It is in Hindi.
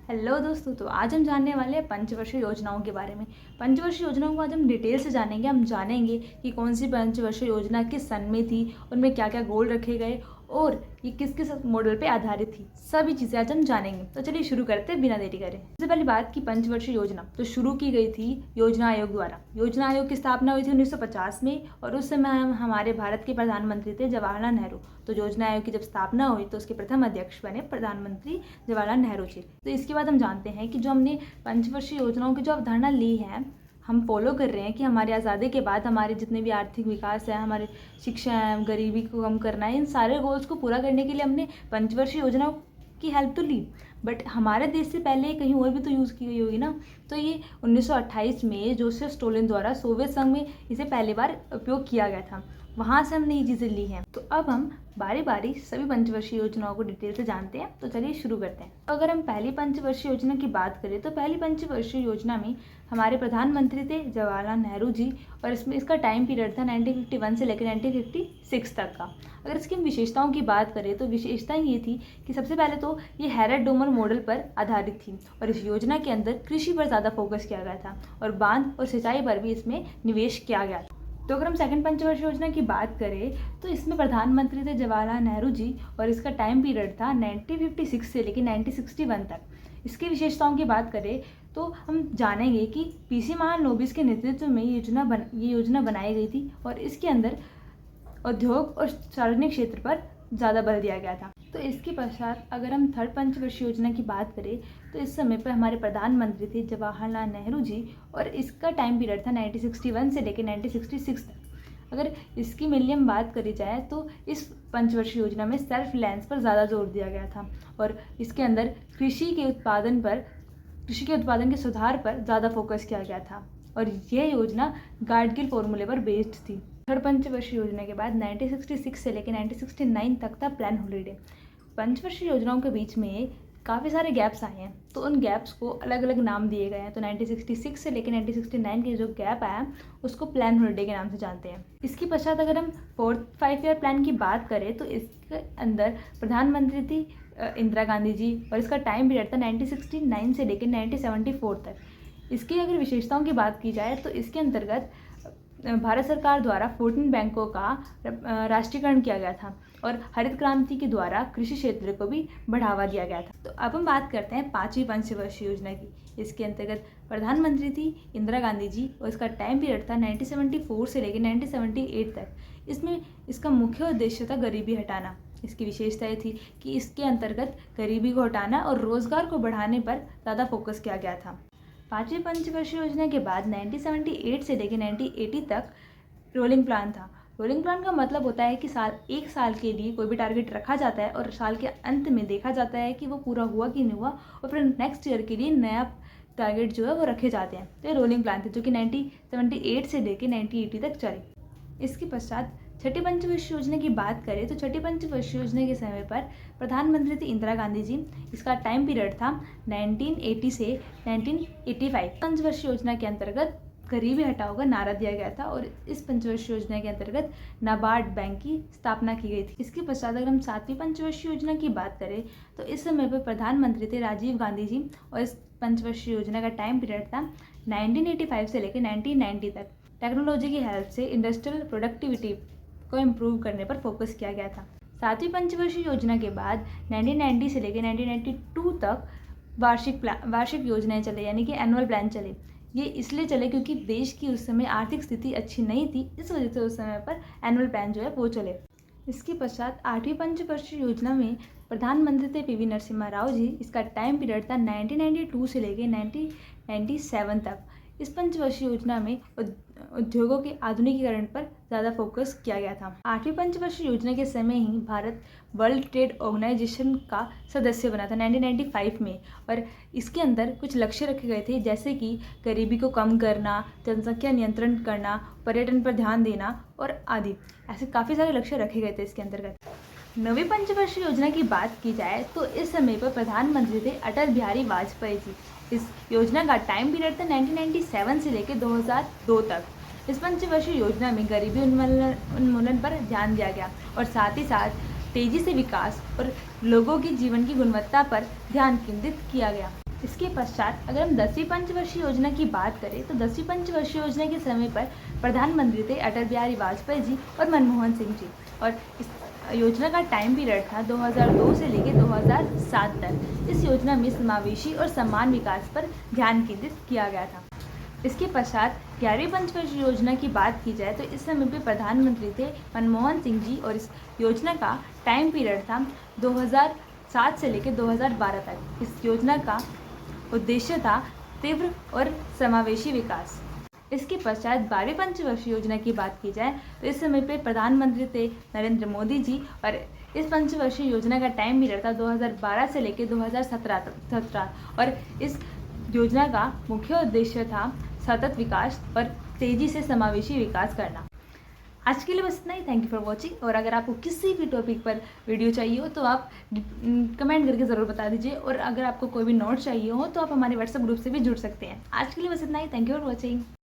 हेलो दोस्तों, तो आज हम जानने वाले हैं पंचवर्षीय योजनाओं के बारे में। पंचवर्षीय योजनाओं को आज हम डिटेल से जानेंगे। हम जानेंगे कि कौन सी पंचवर्षीय योजना किस सन में थी, उनमें क्या क्या गोल रखे गए और ये किस किस मॉडल पे आधारित थी। सभी चीज़ें आज हम जानेंगे। तो चलिए शुरू करते हैं बिना देरी करे। सबसे पहली बात की पंचवर्षीय योजना तो शुरू की गई थी योजना आयोग द्वारा। योजना आयोग की स्थापना हुई थी 1950 में और उस समय हमारे भारत के प्रधानमंत्री थे जवाहरलाल नेहरू। तो योजना आयोग की जब स्थापना हुई तो उसके प्रथम अध्यक्ष बने प्रधानमंत्री जवाहरलाल नेहरू जी। तो इसके बाद हम जानते हैं कि जो हमने पंचवर्षीय योजनाओं की जो अवधारणा ली है, हम फॉलो कर रहे हैं कि हमारी आज़ादी के बाद हमारे जितने भी आर्थिक विकास है, हमारे शिक्षा है, गरीबी को कम करना है, इन सारे गोल्स को पूरा करने के लिए हमने पंचवर्षीय योजनाओं की हेल्प तो ली। बट हमारे देश से पहले कहीं और भी तो यूज़ की गई होगी ना। तो ये 1928 में जोसेफ स्टोलिन द्वारा सोवियत संघ में इसे पहली बार उपयोग किया गया था। वहाँ से हमने ये चीज़ें ली हैं। तो अब हम बारी बारी सभी पंचवर्षीय योजनाओं को डिटेल से जानते हैं। तो चलिए शुरू करते हैं। तो अगर हम पहली पंचवर्षीय योजना की बात करें तो पहली पंचवर्षीय योजना में हमारे प्रधानमंत्री थे जवाहरलाल नेहरू जी और इसमें इसका टाइम पीरियड था 1951 से लेकर 1956 तक का। अगर इसकी हम विशेषताओं की बात करें तो विशेषताएं ये थी कि सबसे पहले तो ये हैरड डोमर मॉडल पर आधारित थी और इस योजना के अंदर कृषि पर ज़्यादा फोकस किया गया था और बांध और सिंचाई पर भी इसमें निवेश किया गया था। तो अगर हम सेकंड पंचवर्षीय योजना की बात करें तो इसमें प्रधानमंत्री थे जवाहरलाल नेहरू जी और इसका टाइम पीरियड था 1956 से लेकर 1961 तक। इसकी विशेषताओं की बात करें तो हम जानेंगे कि पीसी महालनोबिस के नेतृत्व में ये योजना बनाई गई थी और इसके अंदर उद्योग और सार्वजनिक क्षेत्र पर ज़्यादा बल दिया गया था। तो इसके पश्चात अगर हम थर्ड पंचवर्षीय योजना की बात करें तो इस समय पर हमारे प्रधानमंत्री थे जवाहरलाल नेहरू जी और इसका टाइम पीरियड था 1961 से लेकर 1966 तक। अगर इसकी मिलियम बात करी जाए तो इस पंचवर्षीय योजना में सेल्फ रिलायंस पर ज़्यादा जोर दिया गया था और इसके अंदर कृषि के उत्पादन के सुधार पर ज़्यादा फोकस किया गया था और यह योजना गाडगिल फॉर्मूले पर बेस्ड थी। थर्ड पंचवर्षीय योजना के बाद 1966 से लेकर 1969 तक था प्लान हॉलीडे। पंचवर्षीय योजनाओं के बीच में काफ़ी सारे गैप्स आए हैं तो उन गैप्स को अलग अलग नाम दिए गए हैं। तो 1966 से लेकर 1969 के जो गैप आया उसको प्लान हॉलीडे के नाम से जानते हैं। इसके पश्चात अगर हम फोर्थ 5 ईयर प्लान की बात करें तो इसके अंदर प्रधानमंत्री थी इंदिरा गांधी जी और इसका टाइम पीरियड था 1969 से लेकर 1974 तक। इसकी अगर विशेषताओं की बात की जाए तो इसके अंतर्गत भारत सरकार द्वारा 14 बैंकों का राष्ट्रीयकरण किया गया था और हरित क्रांति के द्वारा कृषि क्षेत्र को भी बढ़ावा दिया गया था। तो अब हम बात करते हैं पांचवी पंचवर्षीय योजना की। इसके अंतर्गत प्रधानमंत्री थी इंदिरा गांधी जी और इसका टाइम पीरियड था 1974 से लेकर 1978 तक। इसमें इसका मुख्य उद्देश्य था गरीबी हटाना। इसकी विशेषता ये थी कि इसके अंतर्गत गरीबी को हटाना और रोजगार को बढ़ाने पर ज़्यादा फोकस किया गया था। पांचवी पंचवर्षीय योजना के बाद 1978 से लेकर 1980 तक रोलिंग प्लान था। रोलिंग प्लान का मतलब होता है कि एक साल के लिए कोई भी टारगेट रखा जाता है और साल के अंत में देखा जाता है कि वो पूरा हुआ कि नहीं हुआ और फिर नेक्स्ट ईयर के लिए नया टारगेट जो है वो रखे जाते हैं। तो ये रोलिंग प्लान थे जो कि 1978 से लेकर 1980 तक चले। इसके पश्चात छठी पंचवर्षीय योजना की बात करें तो छठी पंचवर्षीय योजना के समय पर प्रधानमंत्री थी इंदिरा गांधी जी। इसका टाइम पीरियड था 1980 से 1985। पंचवर्षीय योजना के अंतर्गत गरीबी हटाओ का नारा दिया गया था और इस पंचवर्षीय योजना के अंतर्गत नाबार्ड बैंक की स्थापना की गई थी। इसके पश्चात अगर हम सातवीं पंचवर्षीय योजना की बात करें तो इस समय पर प्रधानमंत्री थे राजीव गांधी जी और इस पंचवर्षीय योजना का टाइम पीरियड था 1985 से लेकर 1990 तक। टेक्नोलॉजी की हेल्प से इंडस्ट्रियल प्रोडक्टिविटी को इम्प्रूव करने पर फोकस किया गया था। सातवीं पंचवर्षीय योजना के बाद 1990 से लेकर 1992 तक वार्षिक योजनाएं चले, यानी कि एनुअल प्लान चले। ये इसलिए चले क्योंकि देश की उस समय आर्थिक स्थिति अच्छी नहीं थी, इस वजह से उस समय पर एनुअल प्लान जो है वो चले। इसके पश्चात आठवीं पंचवर्षीय योजना में प्रधानमंत्री थे पीवी नरसिम्हा राव जी। इसका टाइम पीरियड था 1992 से लेकर 1997 तक। इस पंचवर्षीय योजना में उद्योगों के आधुनिकीकरण पर ज़्यादा फोकस किया गया था। आठवीं पंचवर्षीय योजना के समय ही भारत वर्ल्ड ट्रेड ऑर्गेनाइजेशन का सदस्य बना था 1995 में और इसके अंदर कुछ लक्ष्य रखे गए थे जैसे कि गरीबी को कम करना, जनसंख्या नियंत्रण करना, पर्यटन पर ध्यान देना और आदि। ऐसे काफ़ी सारे लक्ष्य रखे गए थे इसके अंतर्गत। नवीं पंचवर्षीय योजना की बात की जाए तो इस समय पर प्रधानमंत्री थे अटल बिहारी वाजपेयी जी। इस योजना का टाइम पीरियड था 1997 से लेकर 2002 तक। इस पंचवर्षीय योजना में गरीबी उन्मूलन पर ध्यान दिया गया और साथ ही साथ तेजी से विकास और लोगों की जीवन की गुणवत्ता पर ध्यान केंद्रित किया गया। इसके पश्चात अगर हम 10वीं पंचवर्षीय योजना की बात करें तो 10वीं पंचवर्षीय योजना के समय पर प्रधानमंत्री थे अटल बिहारी वाजपेयी जी और मनमोहन सिंह जी। और इस योजना का टाइम पीरियड था 2002 से लेकर 2007 तक। इस योजना में समावेशी और समान विकास पर ध्यान केंद्रित किया गया था। इसके पश्चात 11वीं पंचवर्षीय योजना की बात की जाए तो इस समय पे प्रधानमंत्री थे मनमोहन सिंह जी और इस योजना का टाइम पीरियड था 2007 से लेकर 2012 तक। इस योजना का उद्देश्य था तीव्र और समावेशी विकास। इसके पश्चात 12वीं पंचवर्षीय योजना की बात की जाए तो इस समय पे प्रधानमंत्री थे नरेंद्र मोदी जी और इस पंचवर्षीय योजना का टाइम पीरियड था 2012 से लेकर 2017 और इस योजना का मुख्य उद्देश्य था सतत विकास और तेजी से समावेशी विकास करना। आज के लिए बस इतना ही। Thank you for watching. और अगर आपको किसी भी टॉपिक पर वीडियो चाहिए हो तो आप कमेंट करके ज़रूर बता दीजिए। और अगर आपको कोई भी नोट चाहिए हो तो आप हमारे व्हाट्सएप ग्रुप से भी जुड़ सकते हैं। आज के लिए बस इतना ही। Thank you for watching.